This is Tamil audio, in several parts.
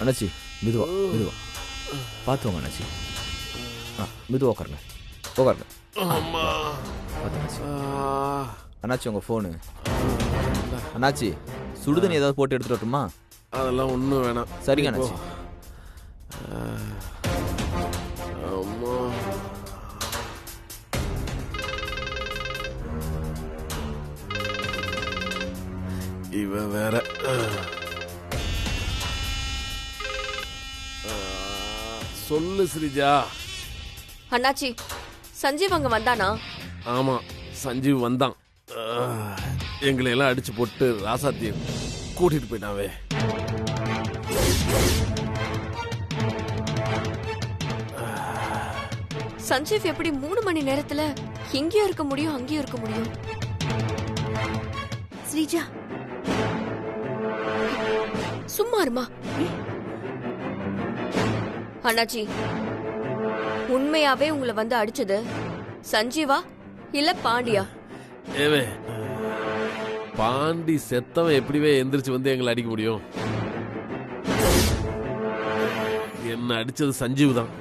அண்ணாச்சி மெதுவா மெதுவா பார்த்துவாங்க அண்ணாச்சி. மெதுவா உட்காருங்க உட்காருங்க. பார்த்து அண்ணாச்சி. அண்ணாச்சி உங்கள் ஃபோனு. அண்ணாச்சி சுடுதண்ணி ஏதாவது போட்டு எடுத்துகிட்டு வரட்டுமா? அதெல்லாம் ஒன்றும் வேணாம். சரிங்க அண்ணாச்சி. அம்மா இவன் வேற. சொல்லு ஸ்ரீஜா. அண்ணாச்சி சஞ்சீவ் அங்க வந்தானா? ஆமா சஞ்சீவ் வந்தான். எங்களை எல்லாம் அடிச்சு போட்டு ராசாத்திய கூட்டிட்டு போயிட்டாவே. சஞ்சீவ் எப்படி 3 மணி நேரத்துல இங்கேயும் இருக்க முடியும் அங்கேயும் இருக்க முடியும்? ஸ்ரீஜா சும்மா இருமா. அண்ணாச்சி உண்மையாவே உங்களை வந்து அடிச்சது சஞ்சீவா இல்ல பாண்டியா? ஏவே பாண்டி செத்தவன் எப்படிவே எந்திரிச்சு வந்து எங்களை அடிக்க முடியும்? என்ன அடிச்சது சஞ்சீவ் தான்.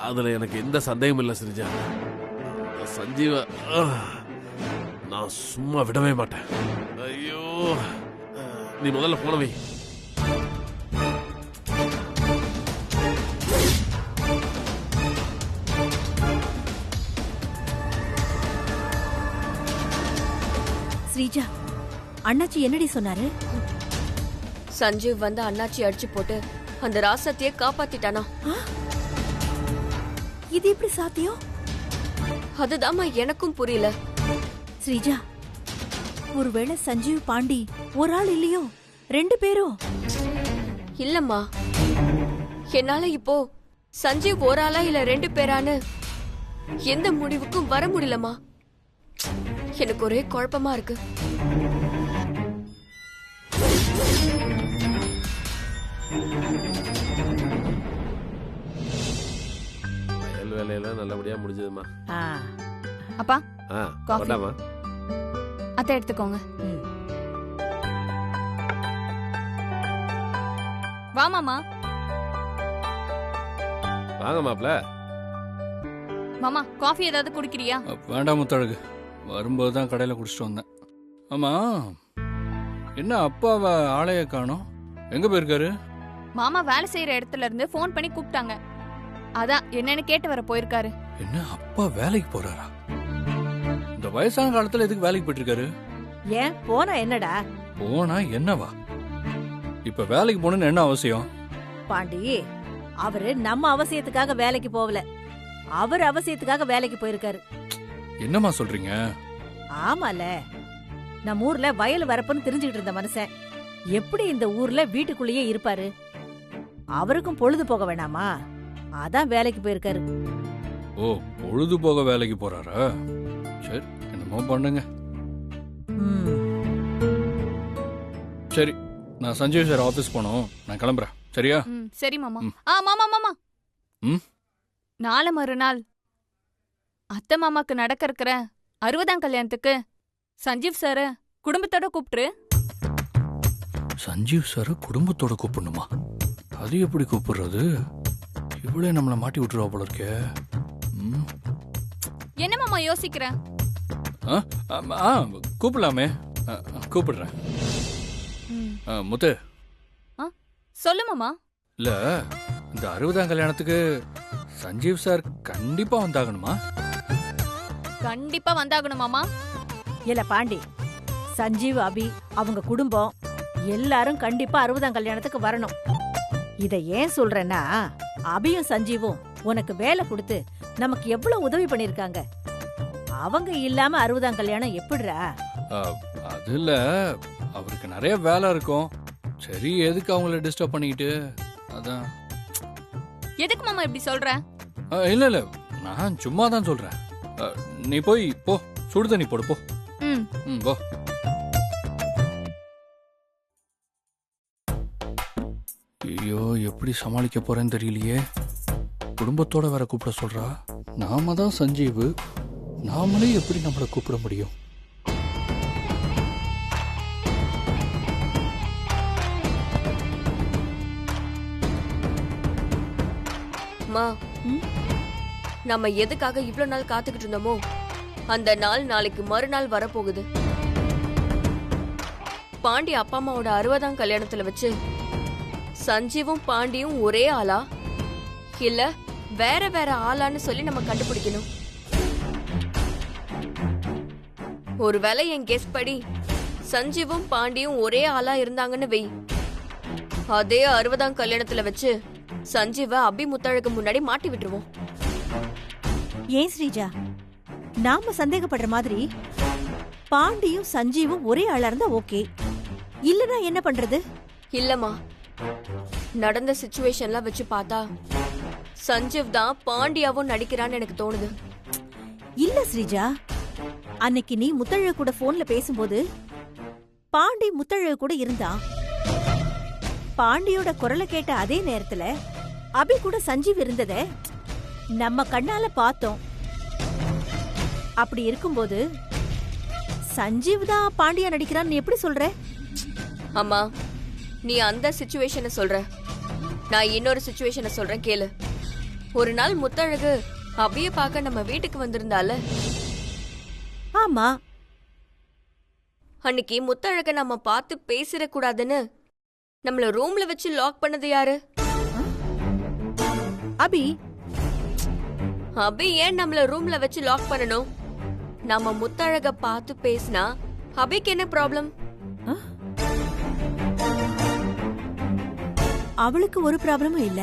அதுல எனக்கு எந்த சந்தேகம் இல்லை ஸ்ரீஜா. சஞ்சீவ நான் சும்மா விடவே மாட்டேன். ஐயோ நீ முதல்ல போன வை. ஸ்ரீஜா அண்ணாச்சி என்னடி சொன்னாரு? சஞ்சீவ் வந்து அண்ணாச்சி அடிச்சு போட்டு அந்த ராசத்தையே காப்பாத்திட்டானா? இது எப்படி சாத்தியம்? அதுதாம்மா எனக்கும் புரியல. ஸ்ரீஜா ஒருவேளை சஞ்சீவ் பாண்டி ஒரு ஆள் இல்லையோ 2 பேரும்? இல்லம்மா என்னால இப்போ சஞ்சீவ் ஒரு ஆளா இல்ல 2 பேரான்னு எந்த முடிவுக்கும் வர முடியலம்மா. எனக்கு ஒரே குழப்பமா இருக்கு. வேலையெல்லாம் நல்லபடியா முடிஞ்சதுமா. அப்பா கொண்டாமா. அத்தை எடுத்துக்கோங்க. வா மாமா. வாங்க மாப்ள. மாமா காஃபி ஏதாவது குடிக்கிறியா? வேண்டாம் முத்தழகு, வரும்போது தான் கடையில் குடிச்சிட்டு வந்தேன். ஆமா என்ன அப்பாவை ஆளைய காணோம், எங்க போயிருக்காரு? மாமா வேலை செய்யற இடத்துல இருந்து போன் பண்ணி கூப்பிட்டாங்க, அதான் என்னன்னு கேட்டு வர போயிருக்காரு. என்ன அப்பா வேலைக்கு போறாரா? இந்த வயசான காலத்துல எதுக்கு வேலைக்கு போயிட்டு இருக்காரு? ஏன் போனா என்னடா? போனா என்னவா? இப்ப வேலைக்கு போகணும்னு என்ன அவசியம்? பாண்டி அவரு நம்ம அவசியத்துக்காக வேலைக்கு போகல, அவர் அவசியத்துக்காக வேலைக்கு போயிருக்காரு. என்னமா சொல்றீங்க? ஆமால, நம்ம ஊர்ல வயல் வரப்புன்னு தெரிஞ்சுக்கிட்டு இருந்த மனுஷன் எப்படி இந்த ஊர்ல வீட்டுக்குள்ளேயே இருப்பாரு? அவருக்கும் பொழுது போக வேணாமா? அதான் வேலைக்கு போயிருக்காரு. ஓ, பொழுது போக வேலைக்கு போறாரா? சரி, என்னமோ பண்ணுங்க. சரி, நான் சஞ்சீவ் சார் ஆபீஸ் போனோம், நான் கிளம்புறேன். சரியா? சரி மாமா. மாமா மாமா, நாளை மறுநாள் அத்தை மாமாக்கு நடக்க இருக்கிற 60ஆம் கல்யாணத்துக்கு சஞ்சீவ் சார குடும்பத்தோட கூப்பிட்டு. சஞ்சீவ் சார குடும்பத்தோட கூப்பிடணுமா? அது எப்படி கூப்பிடுறது? இவ்வளே நம்மளை மாட்டி விட்டுருவா போல இருக்கே. என்ன மாமா யோசிக்கிற? கூப்பிடலாமே, கூப்பிடுறேன். முத்து. சொல்லு மாமா. இல்ல, இந்த 60ஆம் கல்யாணத்துக்கு சஞ்சீவ் சார் கண்டிப்பா வந்தாகணுமா? கண்டிப்பா வந்தாகணும் மாமா. இல்ல பாண்டி, சஞ்சீவ் அபி அவங்க குடும்பம் எல்லாரும் கண்டிப்பா 60ஆம் கல்யாணத்துக்கு வரணும். இத ஏன் சொல்றேன்னா, அபியும் சஞ்சீவும் உனக்கு வேலை கொடுத்து நமக்கு எவ்வளவு உதவி பண்ணிருக்காங்க. அவங்க இல்லாம 60ஆம் கல்யாணம் எப்படிரா? அது இல்ல, அவருக்கு நிறைய வேலை இருக்கும். சரி, எதுக்கு அவங்கள டிஸ்டர்ப் பண்ணிக்கிட்டு? அதான். எதுக்கு மாமா இப்படி சொல்ற? இல்ல இல்ல, நான் சும்மா தான் சொல்றேன். நீ போய் போ, சுடு தண்ணி போடு போ. போ. ஐயோ, எப்படி சமாளிக்க போறேன்னு தெரியலையே. குடும்பத்தோட வேற கூப்பிட சொல்றா. நாம தான் சஞ்சீவ், நாமளே எப்படி நம்மளை கூப்பிட முடியும்? மா ம்? நம்ம எதுக்காக இவ்ளோ நாள் காத்துக்கிட்டு இருந்தோமோ அந்த நாள் நாளைக்கு மறுநாள் வரப்போகுது. பாண்டி அப்பா அம்மாவோட 60ஆம் கல்யாணத்துல வச்சு சஞ்சீவும் பாண்டியும் ஒரே ஆளா இல்ல வேற வேற ஆளான்னு சொல்லி நம்ம கண்டுபிடிக்கணும். ஒருவேளை என் கெஸ் படி சஞ்சீவும் பாண்டியும் ஒரே ஆளா இருந்தாங்கன்னு வை, அதே 60ஆம் கல்யாணத்துல வச்சு சஞ்சீவ அபி முத்தழகு முன்னாடி மாட்டி விட்டுருவோம். ஏன் ஸ்ரீஜா, நாம சந்தேகப்படுற மாதிரி பாண்டியும் சஞ்சீவும் ஒரே ஆளா இருந்தா ஓகே, இல்லனா என்ன பண்றது? இல்லம்மா, நடந்த சிச்சுவேஷன்லாம் வச்சு பார்த்தா சஞ்சீவ் தான் பாண்டியாவும் நடிக்கிறான்னு எனக்கு தோணுது. இல்ல ஸ்ரீஜா, அன்னைக்கு நீ முத்தழகு கூட போன்ல பேசும்போது பாண்டி முத்தழகு கூட இருந்தான். பாண்டியோட குரலை கேட்ட அதே நேரத்துல அபி கூட சஞ்சீவ் இருந்தத நம்ம கண்ணால பார்த்தோம். அப்படி இருக்கும்போது சஞ்சீவ் தான் பாண்டியா நடிக்கிறான்னு எப்படி சொல்ற? அம்மா, நீ அந்த சிச்சுவேஷனை சொல்ற, நான் இன்னொரு சிச்சுவேஷனை சொல்றேன் கேளு. ஒரு நாள் முத்தழகு அபிய பார்க்க நம்ம வீட்டுக்கு வந்திருந்தால, ஆமா, அன்னைக்கு முத்தழக நம்ம பார்த்து பேசிட கூடாதுன்னு நம்மள ரூம்ல வச்சு லாக் பண்ணது யாரு? அபி. அபி ஏன் நம்மள ரூம்ல வச்சு லாக் பண்ணணும்? நம்ம முத்தழக பார்த்து பேசினா அபிக்கு என்ன ப்ராப்ளம்? அவளுக்கு ஒரு ப்ராப்ளமும் இல்ல.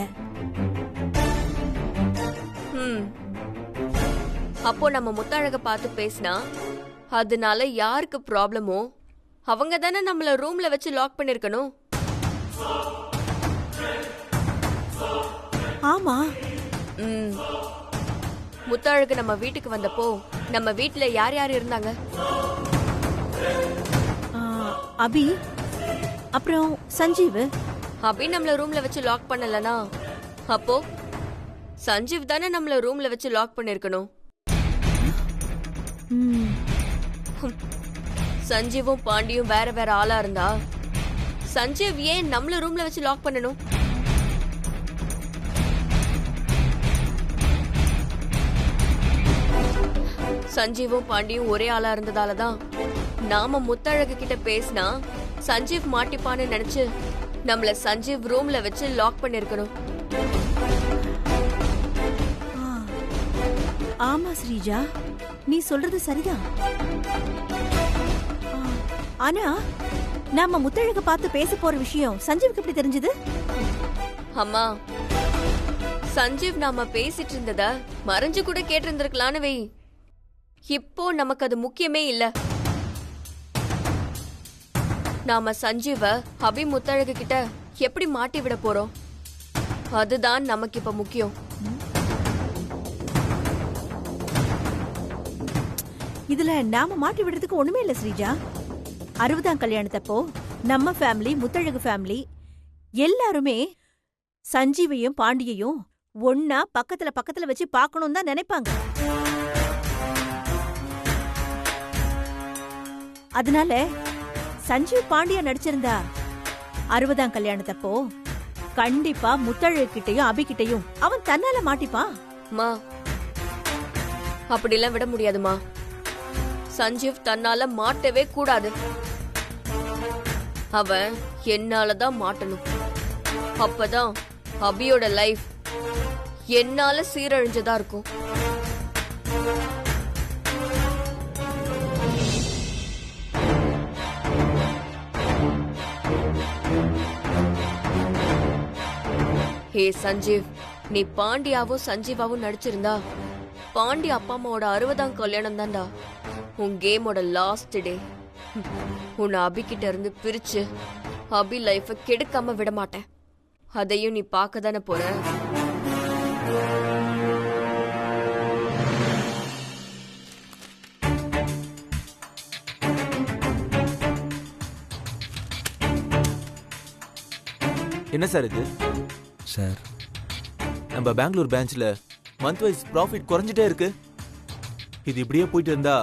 அப்போ நம்ம முத்தழக பார்த்து பேசினா அதனால யாருக்கு ப்ராப்ளமோ அவங்க தானே நம்மள ரூம்ல வச்சு லாக் பண்ணிருக்கணும். ஆமா. முத்தழகு நம்ம வீட்டுக்கு வந்தப்போ நம்ம வீட்ல யார் யார் இருந்தாங்க? அபி, அப்புறம் சஞ்சீவ். அபி நம்மள ரூம்ல வச்சு லாக் பண்ணலனா அப்போ சஞ்சீவ் தானே நம்மள ரூம்ல வச்சு லாக் பண்ணிருக்கணும். சஞ்சீவும் பாண்டியும் வேற வேற ஆளா இருந்தா சஞ்சீவ் ஏன் நம்மள ரூம்ல வச்சு லாக் பண்ணணும்? சஞ்சீவும் பாண்டியும் ஒரே ஆளா இருந்ததாலதான் நாம முத்தழகு கிட்ட பேசினா சஞ்சீவ் மாட்டிப்பான்னு நினைச்சு நம்மள சஞ்சீவ் ரூம்ல வச்சு லாக் பண்ணிருக்கணும். ஆமா ஸ்ரீஜா, நீ சொல்றது சரிதான். ஆனா நாம முத்தழக பார்த்து பேச போற விஷயம் சஞ்சீவுக்கு எப்படி தெரிஞ்சது? அம்மா, சஞ்சீவ் நாம பேசிட்டு இருந்தத மறைஞ்சு கூட கேட்டிருந்திருக்கலான்னு வை. இப்போ நமக்கு அது முக்கியமே இல்ல. நாம சஞ்சீவ அபி முத்தழகு கிட்ட எப்படி மாட்டி விட போறோம், அதுதான் நமக்கு இப்ப முக்கியம். இதுல நாம மாட்டி விடுறதுக்கு ஒண்ணுமே இல்ல ஸ்ரீஜா. 60ஆம் கல்யாணத்தப்போ நம்ம ஃபேமிலி, முத்தழகு ஃபேமிலி எல்லாருமே சஞ்சீவையும் பாண்டியையும் ஒன்னா பக்கத்துல பக்கத்துல வச்சு பார்க்கணும் தான் நினைப்பாங்க. அதனால சஞ்சீவ் பாண்டியா நடிச்சிருந்தா 60ஆம் கல்யாணத்தப்போ கண்டிப்பா முத்தழகு கிட்டையும் அபி கிட்டையும் அவன் தன்னால மாட்டிப்பான். மா, அப்படிலாம் விட முடியாதுமா. சஞ்சீவ் தன்னால மாட்டவே கூடாது. அவன் என்னாலதான் மாட்டணும். அப்பதான் அபியோட லைஃப் என்னால சீரழிஞ்சதா இருக்கும். ஹே சஞ்சீவ், நீ பாண்டியாவும் சஞ்சீவாவும் நடிச்சிருந்தா பாண்டி அப்பா அம்மாவோட 60ஆம் கல்யாணம் தான்டா உன் கேமோட லாஸ்ட் டே. உன்னை அபி கிட்ட இருந்து பிரிச்சு அபி லைஃப கெடுக்காம விட மாட்டேன். அதையும் நீ பார்க்க தானே போற. என்ன சார் இது? சார், நம்ம பெங்களூர் பிரான்ச்ல மந்த் வைஸ் ப்ராஃபிட் குறைஞ்சிட்டே இருக்கு. இது இப்படியே போயிட்டு இருந்தா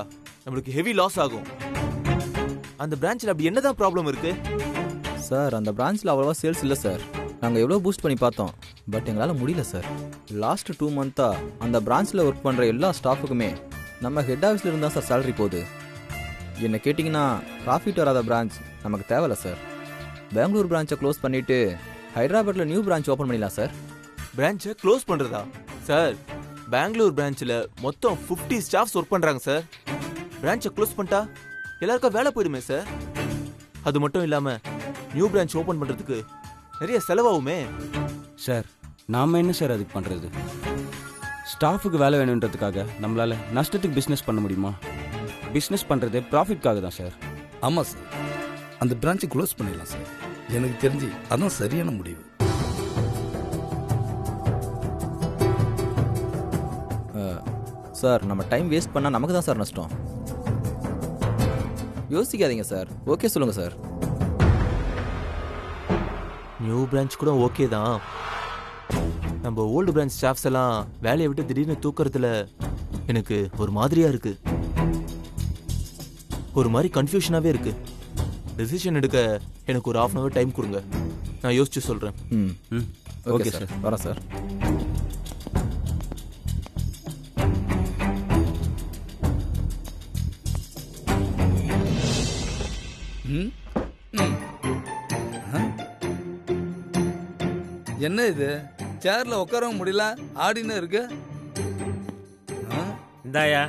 நம்மளுக்கு ஹெவி லாஸ் ஆகும். அந்த பிரான்ச்ல அப்படி என்னதான் ப்ராப்ளம் இருக்கு? சார் அந்த பிரான்ச்சில் அவ்வளோவா சேல்ஸ் இல்லை சார். நாங்கள் எவ்வளோ பூஸ்ட் பண்ணி பார்த்தோம், பட் எங்களால் முடியல சார். லாஸ்ட் 2 மந்த்தாக அந்த பிரான்ச்சில் ஒர்க் பண்ணுற எல்லா ஸ்டாஃபுக்குமே நம்ம ஹெட் ஆஃபீஸில் இருந்தால் சார் சேலரி போகுது. என்ன கேட்டிங்கன்னா ப்ராஃபிட் வராத பிரான்ச் நமக்கு தேவையில்ல சார். பெங்களூர் பிரான்ச்சை க்ளோஸ் பண்ணிவிட்டு ஹைதராபாத்தில் நியூ பிரான்ச் ஓப்பன் பண்ணிடலாம் சார். பிரான்ச்சை க்ளோஸ் பண்ணுறதா சார்? பெங்களூர் பிரான்ச்சில் மொத்தம் 50 ஸ்டாஃப்ஸ் ஒர்க் பண்ணுறாங்க சார். பிரான்ச்சை க்ளோஸ் பண்ணிட்டா எல்லாருக்கும் வேலை போயிடுமே சார். அது மட்டும் இல்லாமல் நியூ பிரான்ச் ஓப்பன் பண்ணுறதுக்கு நிறைய செலவாகுமே சார். நாம் என்ன சார் அதுக்கு பண்ணுறது? ஸ்டாஃபுக்கு வேலை வேணுன்றதுக்காக நம்மளால் நஷ்டத்துக்கு பிஸ்னஸ் பண்ண முடியுமா? பிஸ்னஸ் பண்ணுறது ப்ராஃபிட்காக தான் சார். ஆமாம் சார், அந்த பிரான்ச்சை க்ளோஸ் பண்ணிடலாம் சார். எனக்கு தெரிஞ்சு அதான் சரியான முடிவு. சார் நம்ம டைம் வேஸ்ட் பண்ணால் நமக்கு தான் சார் நஷ்டம். யோசிக்காதீங்க சார், ஓகே சொல்லுங்கள் சார். நியூ பிரான்ச் கூட ஓகே தான். நம்ம ஓல்டு பிரான்ச் ஸ்டாஃப்ஸ் எல்லாம் வேலையை விட்டு திடீர்னு தூக்குறதுல எனக்கு ஒரு மாதிரியா இருக்கு. ஒரு மாதிரி கன்ஃபியூஷனாகவே இருக்கு. டெசிஷன் எடுக்க எனக்கு ஒரு 1/2 hour டைம் கொடுங்க, நான் யோசிச்சு சொல்கிறேன். ஓகே சார், வரேன் சார். என்ன இது, சேர்ல உட்காரவும் முடியல, ஆடின்னு இருக்கு. இந்தாயா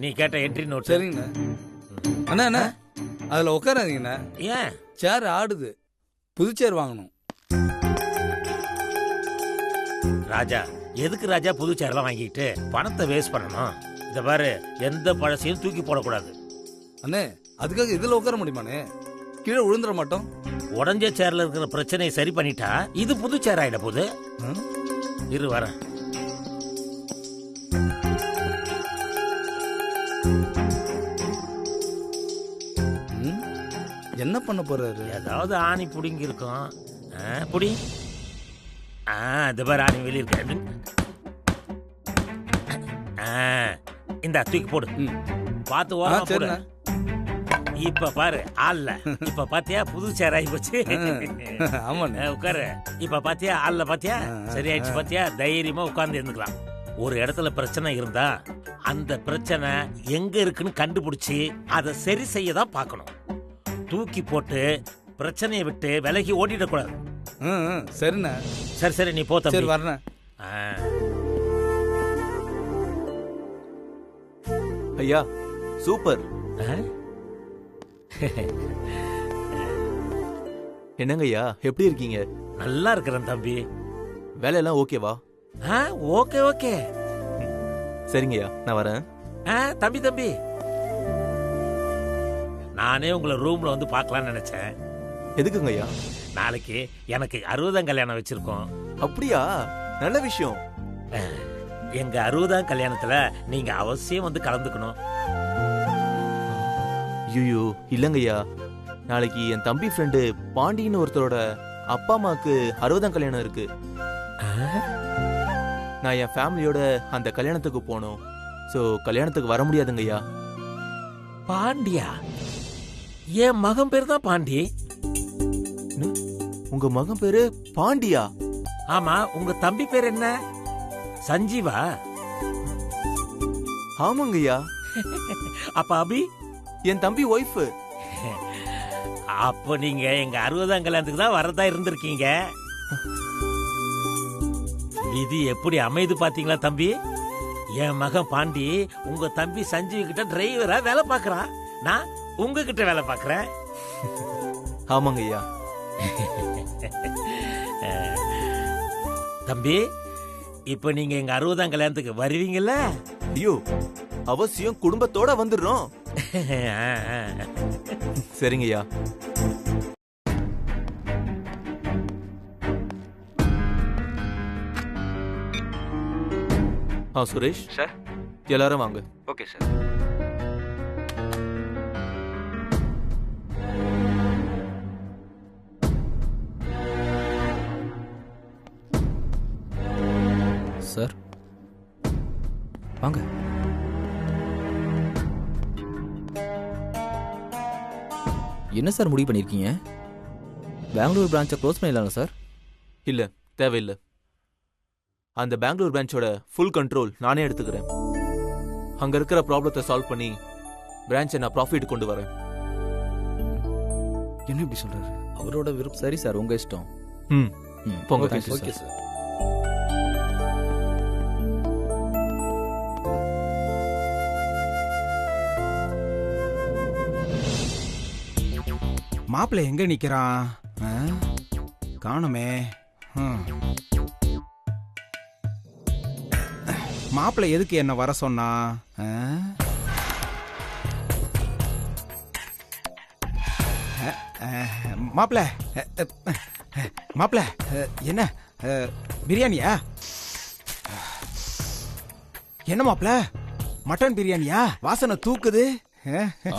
நீ கேட்ட என்ட்ரி நோட். சரிங்கண்ணா. அண்ணா அண்ணா அதுல உட்காராதீங்கண்ணா. ஏன்? சேர் ஆடுது, புது சேர் வாங்கணும். ராஜா, எதுக்கு ராஜா புது சேர்லாம் வாங்கிட்டு பணத்தை வேஸ்ட் பண்ணணும்? இந்த பாரு, எந்த பழசையும் தூக்கி போடக்கூடாது. அண்ணே அதுக்காக இதுல உட்கார முடியுமாண்ணே? கீழே விழுந்துட மாட்டோம்? உடஞ்ச சேர்ல இருக்கிற பிரச்சனையை சரி பண்ணிட்டா இது புது சேர் ஆயிட போகுது. இரு வரேன். என்ன பண்ண போறாரு? ஏதாவது ஆணி புடிங்கி இருக்கும். புடி. இந்த பாரு, ஆணி வெளியே இருக்கு. இந்த தூக்கி போடு. பார்த்து ஓரமா போடு. இப்ப பாரு, ஆள்ல இப்ப பாத்தியா புது சேர் ஆகி போச்சு. உட்காரு. இப்ப பாத்தியா ஆள்ல பாத்தியா சரியாயிடுச்சு. பாத்தியா, தைரியமா உட்கார்ந்து இருந்துக்கலாம். ஒரு இடத்துல பிரச்சனை இருந்தா அந்த பிரச்சனை எங்க இருக்குன்னு கண்டுபிடிச்சு அதை சரி செய்ய தான் பார்க்கணும். தூக்கி போட்டு பிரச்சனையை விட்டு விலகி ஓடிடக்கூடாது. சரிண்ணா. சரி சரி, நீ போ தம்பி. வரேன். ஐயா சூப்பர். என்னங்க ஐயா, எப்படி இருக்கீங்க? நல்லா இருக்கிறேன் தம்பி. வேலையெல்லாம் ஓகேவா? Okay okay. சரிங்க ஐயா, நான் வரேன். தம்பி தம்பி, நானே உங்களை ரூம்ல வந்து பார்க்கலாம்னு நினைச்சேன். எதுக்குங்க ஐயா? நாளைக்கு எனக்கு 60ஆம் கல்யாணம் வச்சிருக்கோம். அப்படியா? நல்ல விஷயம். எங்க 60ஆம் கல்யாணத்துல நீங்க அவசியம் வந்து கலந்துக்கணும். ஐயோ இல்லைங்கய்யா, நாளைக்கு என் தம்பி ஃப்ரெண்டு பாண்டின்னு ஒருத்தரோட அப்பா அம்மாவுக்கு 60ஆம் கல்யாணம் இருக்கு. நான் என் ஃபேமிலியோட அந்த கல்யாணத்துக்கு போகணும். ஸோ கல்யாணத்துக்கு வர முடியாதுங்கய்யா. பாண்டியா? என் மகன் பேர் தான் பாண்டி. உங்க மகன் பேரு பாண்டியா? ஆமா. உங்க தம்பி பேர் என்ன? சஞ்சீவா? ஆமாங்கய்யா. அப்ப அபி? என் தம்பி ஒய்ஃப். அப்ப நீங்க எங்க 60ஆம் கல்யாணத்துக்கு தான் வரதா இருந்திருக்கீங்க. விதி எப்படி அமைது பாத்தீங்களா தம்பி? என் மகன் பாண்டி உங்க தம்பி சஞ்சீவ் கிட்ட டிரைவரா வேலை பாக்குறான். நான் உங்ககிட்ட வேலை பாக்குறேன். ஆமாங்கய்யா. தம்பி, இப்ப நீங்க எங்க 60ஆம் கல்யாணத்துக்கு வருவீங்கல்ல? ஐயோ அவசியம், குடும்பத்தோட வந்துடுறோம். சரிங்கய்யா. சுரேஷ் சார், எல்லாரும் வாங்க. Okay sir. சார் வாங்க. என்ன சார் முடிவு பண்ணிருக்கீங்க? பெங்களூர் பிரான்ச்சை க்ளோஸ் பண்ணிடலாம் சார். இல்ல, தேவையில்லை. அந்த பெங்களூர் பிரான்ச்சோட ஃபுல் கண்ட்ரோல் நானே எடுத்துக்கிறேன். அங்க இருக்கிற ப்ராப்ளத்தை சால்வ் பண்ணி பிரான்ச்சை நான் ப்ராஃபிட் கொண்டு வரேன். என்ன இப்படி சொல்றாரு? அவரோட விருப்பம். சரி சார், உங்க இஷ்டம். ம், போங்க. Okay, thank you okay sir. Sir. மாப்பிள்ளை எங்க நிக்கிறான்? காணுமே. மாப்பிள்ளை எதுக்கு என்ன வர சொன்னா? மாப்பிள்ளை மாப்பிள்ளை என்ன பிரியாணியா? என்ன மாப்பிள்ளை, மட்டன் பிரியாணியா? வாசனை தூக்குது.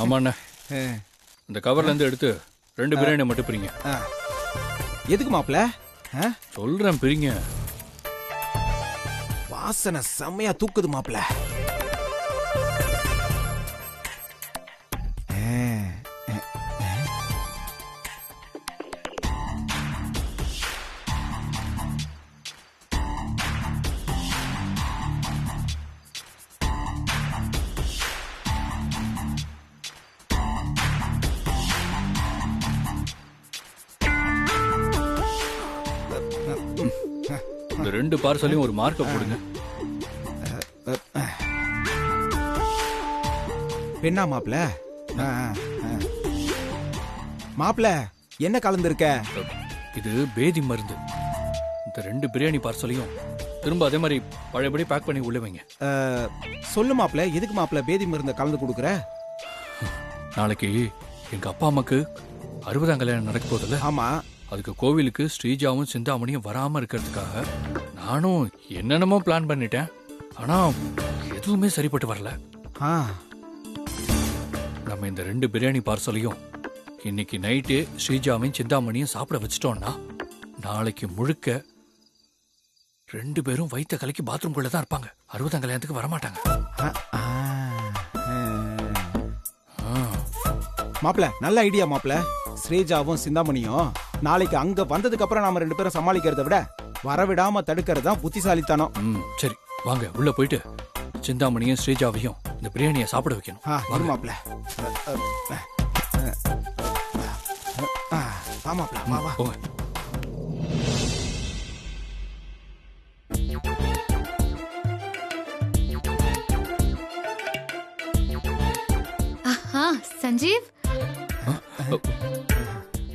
ஆமாண்ண, இந்த கவர்ல இருந்து எடுத்து 2 பிரியாணி மட்டும் பிரிங்க. எதுக்கு மாப்பிள்ளை? சொல்றேன், பிரிங்க. வாசனை செம்மையா தூக்குது மாப்பிள்ளை. இந்த 2 பார்சலையும் ஒரு மார்க்க போடுங்க. பெண்ணா மாப்பிள்ள? மாப்பிள்ள என்ன கலந்துருக்க? இது பேதி மருந்து. இந்த 2 பிரியாணி பார்சலையும் திரும்ப அதே மாதிரி பழையபடி பேக் பண்ணி உள்ள வைங்க. சொல்லு மாப்பிள்ள, எதுக்கு மாப்பிள்ள பேதி மருந்த கலந்து கொடுக்குற? நாளைக்கு எங்க அப்பா அம்மாக்கு 60ஆம் கல்யாணம் நடக்க போதில்ல? ஆமா. அதுக்கு கோவிலுக்கு ஸ்ரீஜாவும் சிந்தாமணியும் வராம இருக்கிறதுக்காக நானும் என்னென்னமோ பிளான் பண்ணிட்டேன். ஆனா எதுவுமே சரிப்பட்டு வரல. நம்ம இந்த 2 பிரியாணி பார்சலையும் இன்னைக்கு நைட்டு ஸ்ரீஜாவையும் சிந்தாமணியும் சாப்பிட வச்சிட்டோம்னா நாளைக்கு முழுக்க 2 பேரும் வயிற்ற கலக்கி பாத்ரூம் குள்ள தான் இருப்பாங்க. 60ஆம் கல்யாணத்துக்கு வரமாட்டாங்க. மாப்பிள்ள நல்ல ஐடியா மாப்பிள்ள. ஸ்ரீஜாவும் சிந்தாமணியும் நாளைக்கு அங்க வந்ததுக்கு அப்புறம் நாம 2 பேரும் சமாளிக்கிறத விட வரவிடாம தடுக்கிறது தான் புத்திசாலித்தனம். சரி வாங்க, உள்ள போயிட்டு சிந்தாமணியும் ஸ்ரீஜாவையும் இந்த பிரியாணியை சாப்பிட வைக்கணும். மாப்பிள்ள போங்க. சஞ்சீவ்,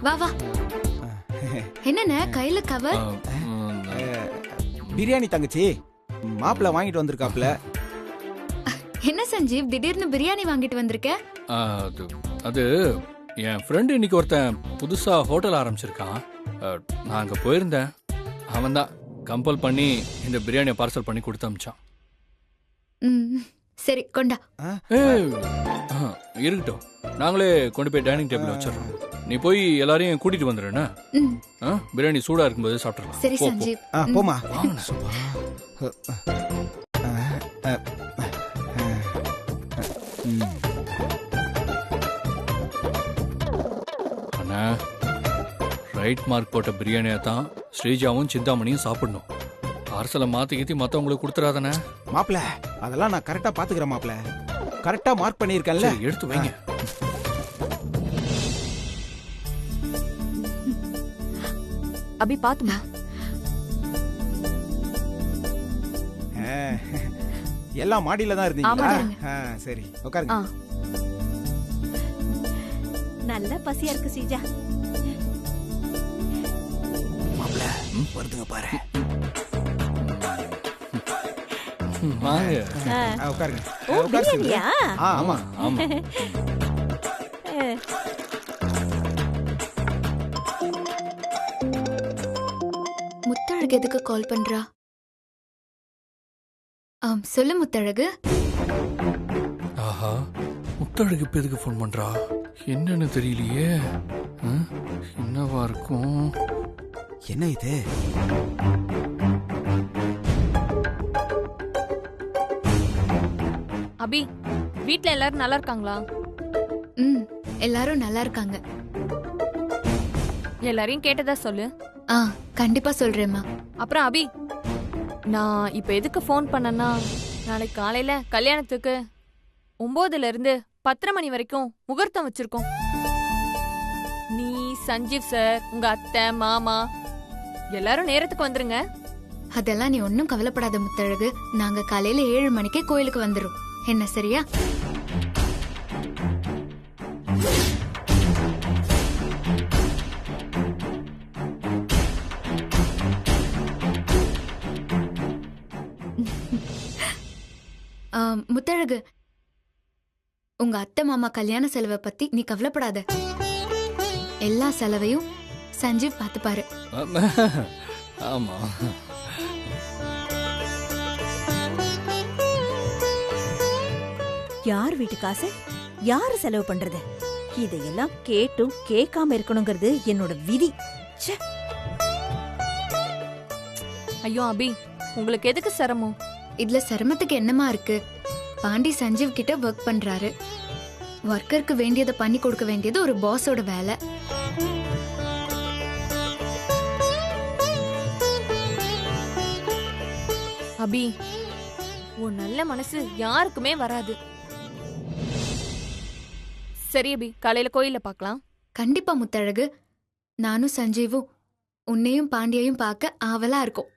வா வா. என்னண்ணே கையில கவர்? பிரியாணி தங்கச்சி, மாப்பிள்ள வாங்கிட்டு வந்திருக்காப்ல. என்ன சஞ்சீவ் திடீர்னு பிரியாணி வாங்கிட்டு வந்திருக்க? அது என் ஃப்ரெண்டு இன்னைக்கு ஒருத்தன் புதுசா ஹோட்டல் ஆரம்பிச்சிருக்கான். நான் அங்க போயிருந்தேன். அவன் தான் கம்பல் பண்ணி இந்த பிரியாணியை பார்சல் பண்ணி கொடுத்து அமிச்சான். சரி கொண்டா. இருக்கட்டும், நாங்களே கொண்டு போய் டைனிங் டேபிள் வச்சிடறோம். நீ போய் எல்லாரையும் கூட்டிட்டு வந்துடுறேன்னா பிரியாணி சூடா இருக்கும்போது சாப்பிட்டுறலாம். சரி சஞ்சீவ், போமா. அண்ணா, ரைட் மார்க் போட்ட பிரியாணியை தான் ஸ்ரீஜாவும் சிந்தாமணியும் சாப்பிடணும். பார்சலை மாத்தி கீத்தி மத்தவங்களுக்கு கொடுத்துறாதானே? மாப்பிள்ள அதெல்லாம் நான் கரெக்டா பாத்துக்கிறேன் மாப்பிள்ள. கரெக்டா மார்க் பண்ணிருக்கேன்ல, எடுத்து வைங்க. அபி பாத்துமா. எல்லாம் மாடியில தான் இருந்தீங்களா? சரி உட்காருங்க. நல்ல பசியா இருக்கு சீஜா. மாப்பிள்ள வருதுங்க பாரு. உட்காருங்க. பிரியாணியா? ஆமா ஆமா. முத்தழகு எதுக்கு கால் பண்றா? சொல்லு முத்தழகு. ஆஹா, முத்தழகு இப்ப எதுக்கு போன் பண்றா? என்னன்னு தெரியலையே. என்னவா இருக்கும்? என்ன இது? அபி, வீட்ல எல்லாரும் நல்லா இருக்காங்களா? எல்லாரும் நல்லா இருக்காங்க. எல்லாரையும் கேட்டதா சொல்லு. கண்டிப்பா சொல்றேம்மா. அப்புறம் அபி, நான் இப்ப எதுக்கு ஃபோன் பண்ணனா, நாளைக்கு காலையில கல்யாணத்துக்கு 9ல இருந்து 10:30 மணி வரைக்கும் முகூர்த்தம் வச்சிருக்கோம். நீ, சஞ்சீவ் சார், உங்க அத்தை, மாமா எல்லாரும் நேரத்துக்கு வந்துருங்க. அதெல்லாம் நீ ஒன்னும் கவலைப்படாத முத்தழகு. நாங்க காலையில 7 மணிக்கே கோயிலுக்கு வந்துரும். என்ன சரியா? முத்தழகு, உங்க அத்தை மாமா கல்யாண செலவை பத்தி நீ கவலைப்படாத. எல்லா செலவையும் சஞ்சீவ் பார்த்துப்பாரு. ஆமா. யார் வீட்டு காசு யாரு செலவு பண்றது? இதையெல்லாம் கேட்டும் கேட்காம இருக்கணுங்கிறது என்னோட விதி. ஐயோ அபி, உங்களுக்கு எதுக்கு சிரமம்? இதுல சிரமத்துக்கு என்னமா இருக்கு? பாண்டி சஞ்சீவ் கிட்ட ஒர்க் பண்றாரு. ஒர்க்கருக்கு வேண்டியதை பண்ணி கொடுக்க வேண்டியது ஒரு பாஸோட வேலை. அபி, உன் நல்ல மனசு யாருக்குமே வராது. சரி அபி, காலையில கோயில பார்க்கலாம். கண்டிப்பா முத்தழகு. நானும் சஞ்சீவும் உன்னையும் பாண்டியையும் பார்க்க ஆவலா இருக்கும்.